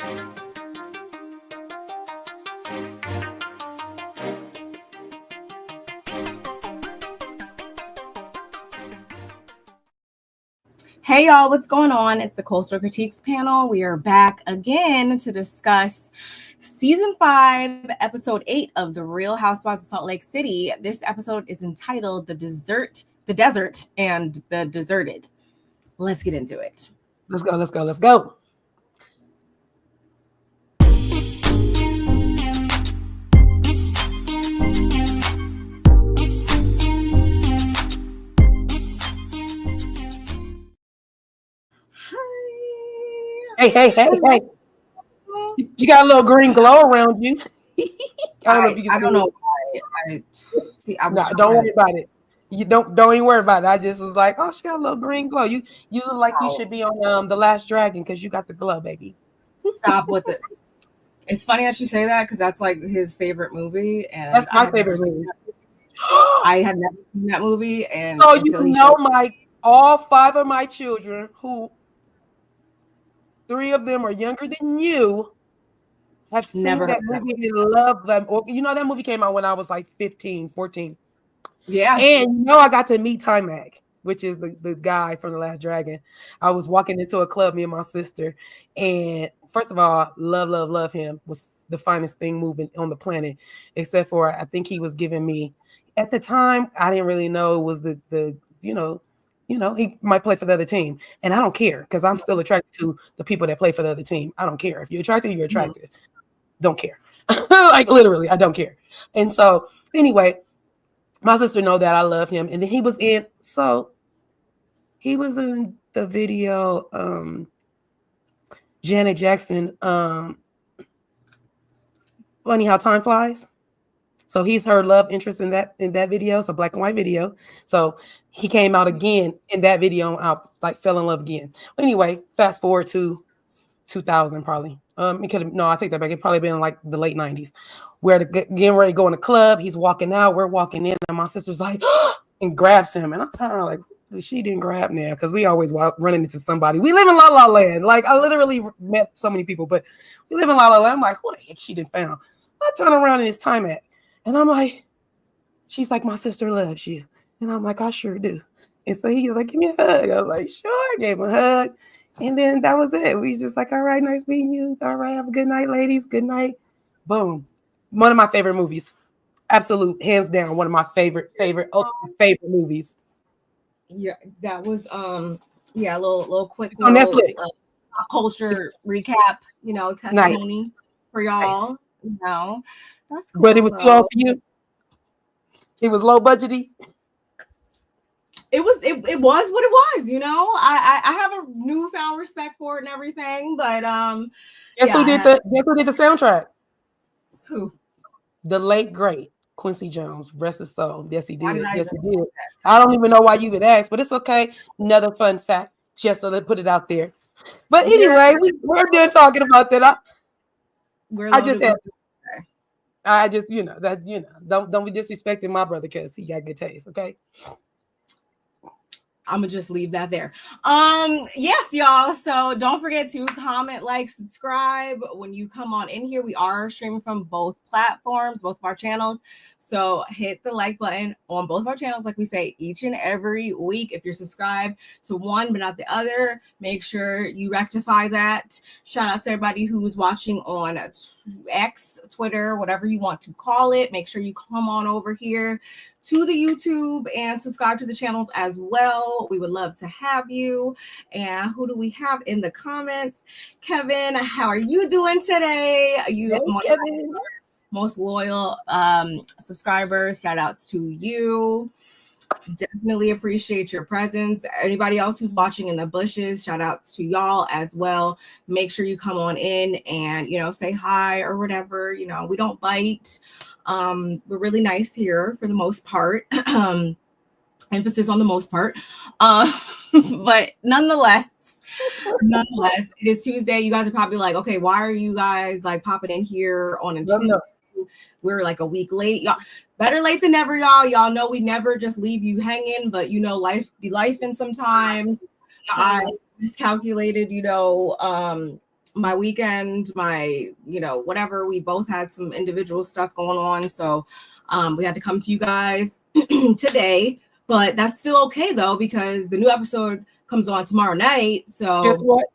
Hey y'all, what's going on? It's the Cultural Critiques panel. We are back again to discuss season 5, episode 8 of The Real Housewives of Salt Lake City. This episode is entitled The Desert, and the Deserted. Let's get into it. Let's go. Hey. You got a little green glow around you. I don't know why. Don't worry about it. You don't even worry about it. I just was like, oh, she got a little green glow. You look like you should be on The Last Dragon because you got the glow, baby. Stop with it. It's funny that you say that because that's like his favorite movie, and that's my favorite movie. I have never seen that movie, and so you know, all 5 of my children, who 3 of them are younger than you, have seen that movie and love them. You know, that movie came out when I was like 15, 14. Yeah. And you know, I got to meet Timac, which is the guy from The Last Dragon. I was walking into a club, me and my sister, and first of all, love him. Was the finest thing moving on the planet, except for I think he was giving me, at the time, I didn't really know it was the you know, he might play for the other team. And I don't care because I'm still attracted to the people that play for the other team. I don't care. If you're attracted, you're attracted. Don't care. Like literally, I don't care. And so anyway, my sister know that I love him. And then he was in the video, Janet Jackson, Funny How Time Flies. So he's her love interest in that video. It's a black and white video. So he came out again in that video. I fell in love again. Anyway, fast forward to 2000 probably. I take that back. It probably been like the late 90s. We're getting ready to go in the club. He's walking out. We're walking in, and my sister's like, and grabs him. And I'm kind of like, she didn't grab now because we always running into somebody. We live in La La Land. Like I literally met so many people, but we live in La La Land. I'm like, who the heck she didn't found? I turn around and it's Timac. And I'm like, she's like, my sister loves you. And I'm like, I sure do. And so he's like, give me a hug. I was like, sure. I gave him a hug. And then that was it. We just like, all right, nice meeting you. All right, have a good night, ladies. Good night. Boom. One of my favorite movies. Absolute, hands down, one of my favorite movies. Yeah, that was a little quick on Netflix. Culture recap, testimony for y'all. Nice. That's cool. But it was too old for you. It was low budgety. It was what it was, I have a newfound respect for it and everything, but guess who did the soundtrack? Who? The late great Quincy Jones, rest his soul. Yes, he did. Yes, he did. I don't even know why you would ask, but it's okay. Another fun fact, just so they put it out there. But anyway, we're done talking about that. Don't be disrespecting my brother because he got good taste, okay? I'm gonna just leave that there. Yes, y'all. So don't forget to comment, like, subscribe when you come on in here. We are streaming from both platforms, both of our channels. So hit the like button on both of our channels, like we say each and every week. If you're subscribed to one but not the other, make sure you rectify that. Shout out to everybody who's watching on X, Twitter, whatever you want to call it. Make sure you come on over here to the YouTube and subscribe to the channels as well. We would love to have you. And who do we have in the comments? Kevin, how are you doing today? Kevin. Most loyal subscribers. Shout outs to you. Definitely appreciate your presence. Anybody else who's watching in the bushes, shout outs to y'all as well. Make sure you come on in and say hi or whatever. We don't bite. We're really nice here for the most part. Emphasis on the most part. But nonetheless, it is Tuesday. You guys are probably like, okay, why are you guys like popping in here on a Tuesday? We're like a week late. Y'all, better late than never, y'all. Y'all know we never just leave you hanging, but life be life, and sometimes I miscalculated, my weekend, my, whatever, we both had some individual stuff going on. So we had to come to you guys today, but that's still okay though, because the new episode comes on tomorrow night. So Guess what?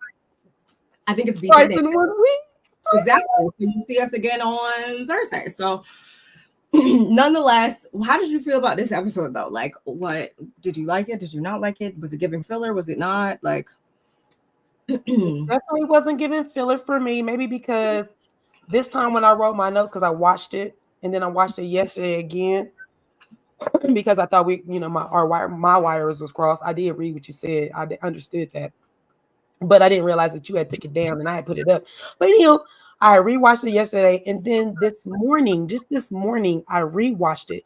I think it's Twice beginning. in 1 week. Exactly. So you see us again on Thursday. So nonetheless, how did you feel about this episode though? Like, what did you like it? Did you not like it? Was it giving filler? Was it not? Like, definitely wasn't giving filler for me. Maybe because this time when I wrote my notes, because I watched it and then I watched it yesterday again because I thought my wires was crossed. I did read what you said. I understood that, but I didn't realize that you had took it down and I had put it up. But I rewatched it yesterday, and then this morning, I rewatched it.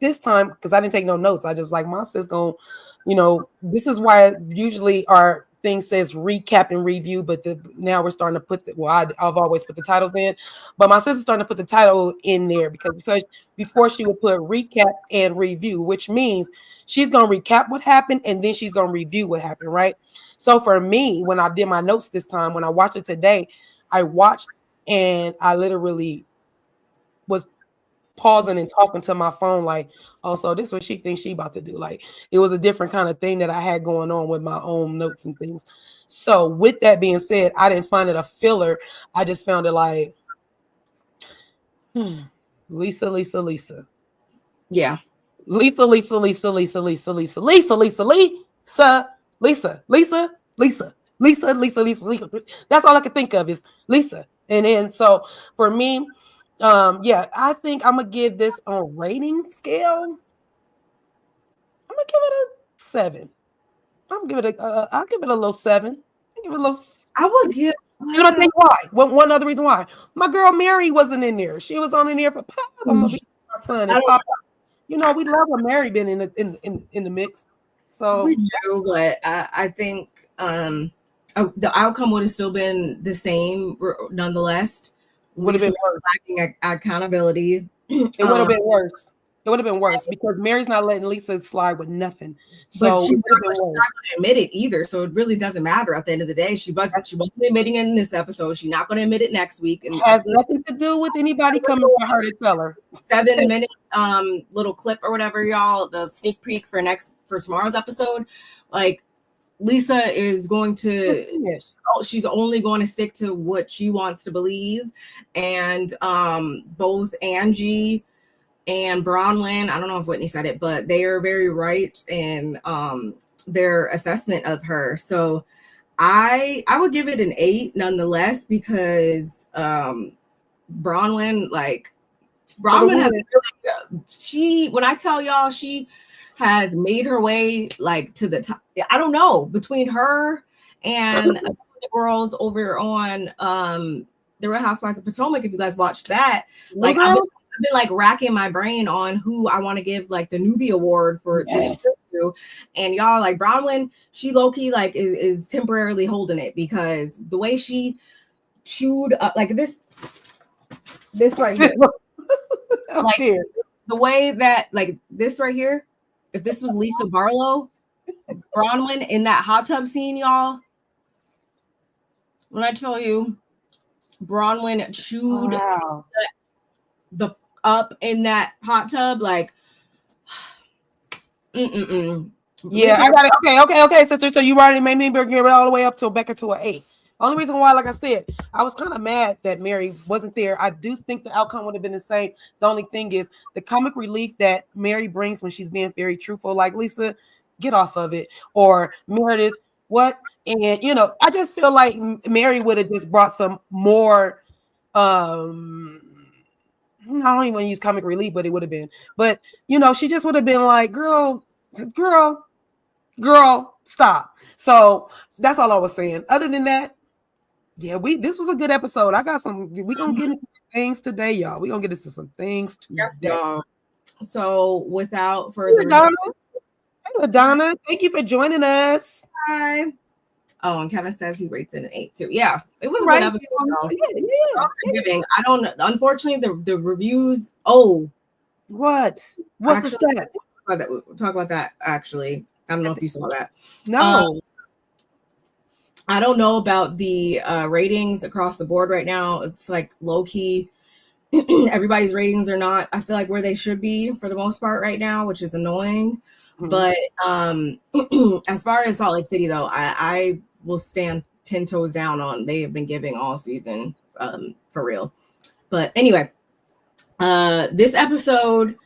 This time, because I didn't take no notes, I just like my sis going, this is why usually our thing says recap and review, but now we're starting to put I've always put the titles in, but my sister's starting to put the title in there because before she would put recap and review, which means she's going to recap what happened and then she's going to review what happened, right? So for me, when I did my notes this time, when I watched it today, I watched and I literally was pausing and talking to my phone like, oh, so this is what she thinks she about to do. Like, it was a different kind of thing that I had going on with my own notes and things. So with that being said, I didn't find it a filler. I just found it like, Lisa. yeah. Lisa. That's all I could think of is Lisa. And then so for me, I think I'm gonna give this on rating scale. I'm gonna give it a 7. I'll give it a low 7. I'll give it a low. I would give. And I think why. One other reason why my girl Mary wasn't in there. She was on in there for Pop. I'm gonna be my son and Pop. We love her Mary been in the mix. So we do, but I think the outcome would have still been the same nonetheless. Would have been worse. Lacking accountability. It would have been worse. It would have been worse because Mary's not letting Lisa slide with nothing. So but she's not going to admit it either. So it really doesn't matter at the end of the day. She wasn't admitting it in this episode. She's not going to admit it next week. And it has nothing to do with anybody coming for her to tell her. 7-minute little clip or whatever, y'all. The sneak peek for tomorrow's episode. Like, Lisa is going to, she's only going to stick to what she wants to believe. And both Angie and Bronwyn, I don't know if Whitney said it, but they are very right in their assessment of her. So I would give it an 8 nonetheless, because Bronwyn has really, when I tell y'all, she has made her way like to the top. I don't know, between her and the girls over on the Real Housewives of Potomac, if you guys watched that, like I've been like racking my brain on who I want to give like the newbie award for this show. And y'all, like Bronwyn, she low-key like is temporarily holding it, because the way she chewed up like this right here. Like, the way that like this right here, if this was Lisa Barlow, Bronwyn in that hot tub scene, y'all, when I tell you Bronwyn chewed the up in that hot tub, like yeah, I got it. Okay, sister. So you already made me bring it all the way up to back into an 8. Only reason why, like I said, I was kind of mad that Mary wasn't there. I do think the outcome would have been the same. The only thing is the comic relief that Mary brings when she's being very truthful, like, Lisa, get off of it. Or Meredith, what? And, I just feel like Mary would have just brought some more, I don't even want to use comic relief, but it would have been. But, she just would have been like, girl, stop. So that's all I was saying. Other than that, yeah, this was a good episode. We're gonna get into some things today, y'all. We're gonna get into some things today. Yeah. So without further ado, Donna, thank you for joining us. Hi. Oh, and Kevin says he rates it an 8 too. Yeah, it was a good episode. Yeah. I don't know. Unfortunately, the reviews. Oh, what's the stats? We'll talk about that actually. I don't know if you saw that. No. I don't know about the ratings across the board right now. It's like low key. Everybody's ratings are not, I feel like, where they should be for the most part right now, which is annoying. But as far as Salt Lake City, though, I will stand 10 toes down on they have been giving all season, for real. But anyway, this episode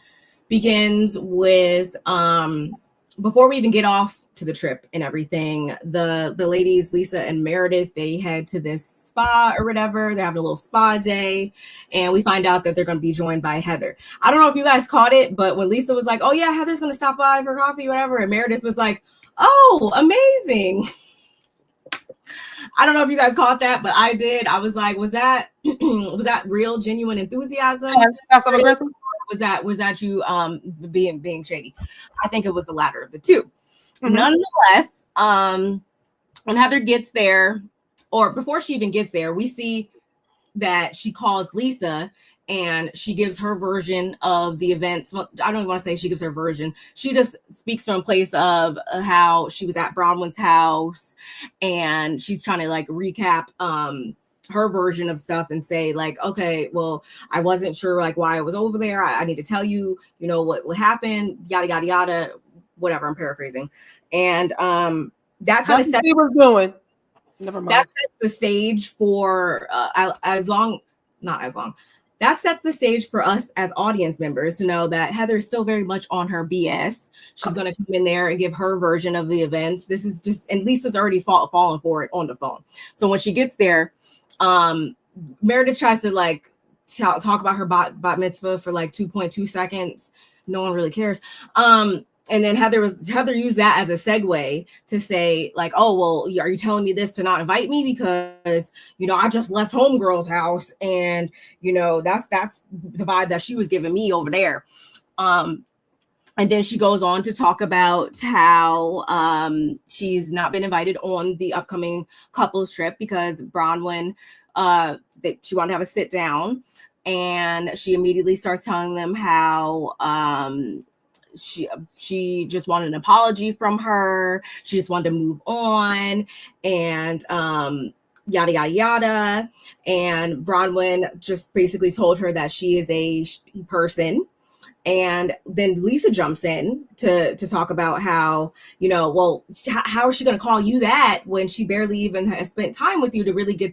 begins with before we even get off to the trip and everything, the ladies, Lisa and Meredith, they head to this spa or whatever. They have a little spa day, and we find out that they're going to be joined by Heather. I don't know if you guys caught it, but when Lisa was like, oh yeah, Heather's going to stop by for coffee, whatever, and Meredith was like, oh, amazing. I don't know if you guys caught that, but I did. I was like, was that real, genuine enthusiasm? Passive aggressive? Was that you being shady? I think it was the latter of the two. Nonetheless, when Heather gets there, or before she even gets there, we see that she calls Lisa and she gives her version of the events. Well, I don't even want to say she gives her version. She just speaks from a place of how she was at Bronwyn's house, and she's trying to like recap her version of stuff and say like, okay, well, I wasn't sure like why I was over there. I need to tell you, you know, what happened, yada, yada, yada, whatever. I'm paraphrasing. And that kind of sets, doing. Never mind. that sets the stage for that sets the stage for us as audience members to know that Heather is still very much on her BS. She's going to come in there and give her version of the events. This is just, and Lisa's already fallen for it on the phone. So when she gets there, Meredith tries to like talk about her bat mitzvah for like 2.2 seconds. No one really cares. And then Heather used that as a segue to say like, oh, well, are you telling me this to not invite me? Because, you know, I just left homegirl's house, and, you know, that's the vibe that she was giving me over there. And then she goes on to talk about how she's not been invited on the upcoming couples trip because Bronwyn, she wanted to have a sit down, and she immediately starts telling them how she just wanted an apology from her. She just wanted to move on, and yada yada yada. And Bronwyn just basically told her that she is a person. And then Lisa jumps in to talk about how, you know, well, how is she going to call you that when she barely even has spent time with you to really get to